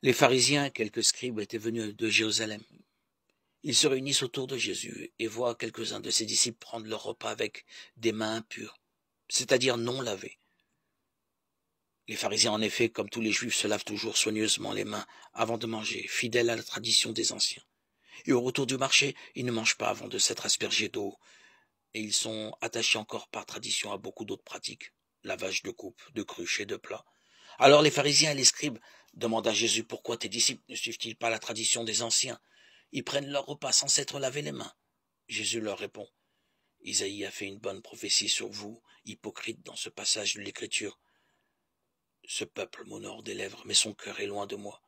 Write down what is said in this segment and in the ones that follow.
Les pharisiens et quelques scribes étaient venus de Jérusalem. Ils se réunissent autour de Jésus et voient quelques-uns de ses disciples prendre leur repas avec des mains impures, c'est-à-dire non lavées. Les pharisiens, en effet, comme tous les juifs, se lavent toujours soigneusement les mains avant de manger, fidèles à la tradition des anciens. Et au retour du marché, ils ne mangent pas avant de s'être aspergés d'eau, et ils sont attachés encore par tradition à beaucoup d'autres pratiques, lavage de coupes, de cruches et de plats. Alors les pharisiens et les scribes demandent à Jésus pourquoi tes disciples ne suivent-ils pas la tradition des anciens? Ils prennent leur repas sans s'être lavé les mains. Jésus leur répond, Isaïe a fait une bonne prophétie sur vous, hypocrite dans ce passage de l'Écriture. Ce peuple m'honore des lèvres, mais son cœur est loin de moi.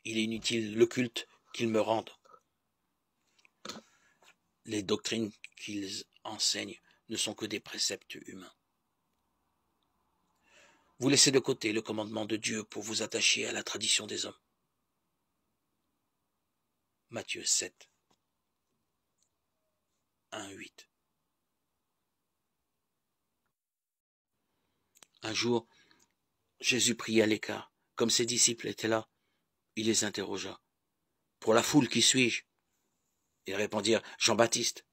Il est inutile le culte qu'ils me rendent. Les doctrines qu'ils enseignent ne sont que des préceptes humains. Vous laissez de côté le commandement de Dieu pour vous attacher à la tradition des hommes. Matthieu 7, 1, 8. Un jour, Jésus prit à l'écart. Comme ses disciples étaient là, il les interrogea. Pour la foule, qui suis-je? Ils répondirent, Jean-Baptiste.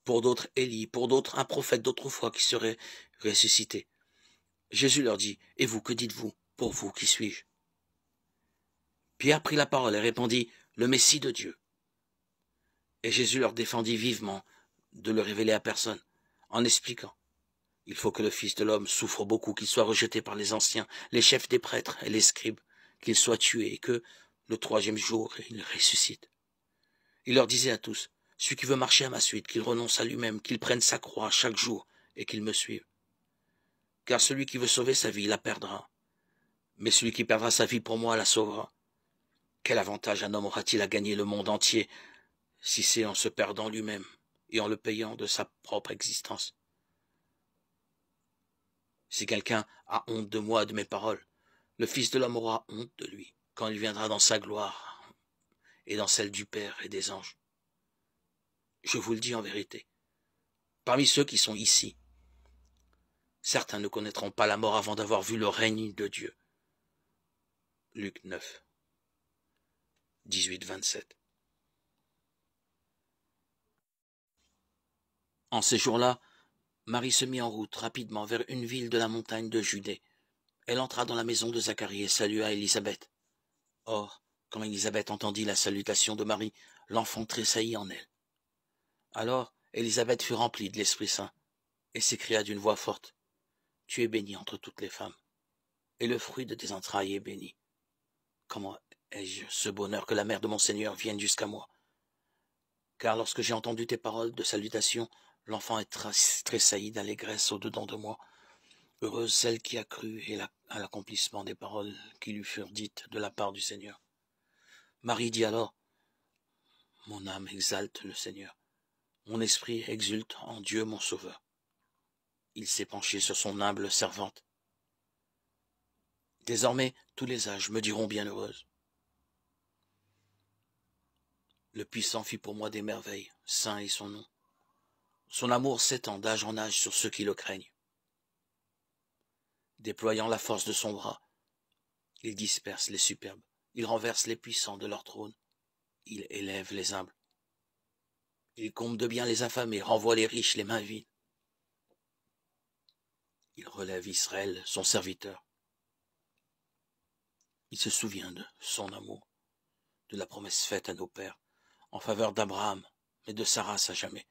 Pour d'autres, Élie, pour d'autres, un prophète d'autrefois qui serait ressuscité. Jésus leur dit, et vous, que dites-vous? Pour vous, qui suis-je? Pierre prit la parole et répondit, le Messie de Dieu. Et Jésus leur défendit vivement de le révéler à personne, en expliquant, il faut que le Fils de l'homme souffre beaucoup, qu'il soit rejeté par les anciens, les chefs des prêtres et les scribes, qu'il soit tué et que, le troisième jour, il ressuscite. Il leur disait à tous, celui qui veut marcher à ma suite, qu'il renonce à lui-même, qu'il prenne sa croix chaque jour et qu'il me suive. Car celui qui veut sauver sa vie la perdra, mais celui qui perdra sa vie pour moi la sauvera. Quel avantage un homme aura-t-il à gagner le monde entier, si c'est en se perdant lui-même et en le payant de sa propre existence? Si quelqu'un a honte de moi et de mes paroles, le Fils de l'homme aura honte de lui, quand il viendra dans sa gloire et dans celle du Père et des anges. Je vous le dis en vérité, parmi ceux qui sont ici, certains ne connaîtront pas la mort avant d'avoir vu le règne de Dieu. Luc 9, 18-27. En ces jours-là, Marie se mit en route rapidement vers une ville de la montagne de Judée. Elle entra dans la maison de Zacharie et salua Élisabeth. Or, quand Élisabeth entendit la salutation de Marie, l'enfant tressaillit en elle. Alors, Élisabeth fut remplie de l'Esprit Saint et s'écria d'une voix forte, « Tu es bénie entre toutes les femmes, et le fruit de tes entrailles est béni. Comment ai-je ce bonheur que la mère de mon Seigneur vienne jusqu'à moi? Car lorsque j'ai entendu tes paroles de salutation, l'enfant est tressailli d'allégresse au-dedans de moi. Heureuse celle qui a cru à l'accomplissement des paroles qui lui furent dites de la part du Seigneur. » Marie dit alors, « Mon âme exalte le Seigneur, mon esprit exulte en Dieu mon Sauveur. Il s'est penché sur son humble servante. Désormais, tous les âges me diront bienheureuse. Le Puissant fit pour moi des merveilles, saint est son nom. Son amour s'étend d'âge en âge sur ceux qui le craignent. Déployant la force de son bras, il disperse les superbes, il renverse les puissants de leur trône, il élève les humbles. Il comble de bien les affamés, renvoie les riches les mains vides. Il relève Israël, son serviteur. Il se souvient de son amour, de la promesse faite à nos pères, en faveur d'Abraham et de sa race à jamais.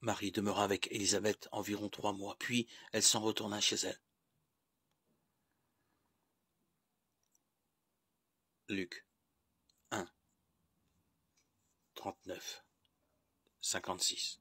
Marie demeura avec Élisabeth environ 3 mois, puis elle s'en retourna chez elle. Luc 1, 39, 56.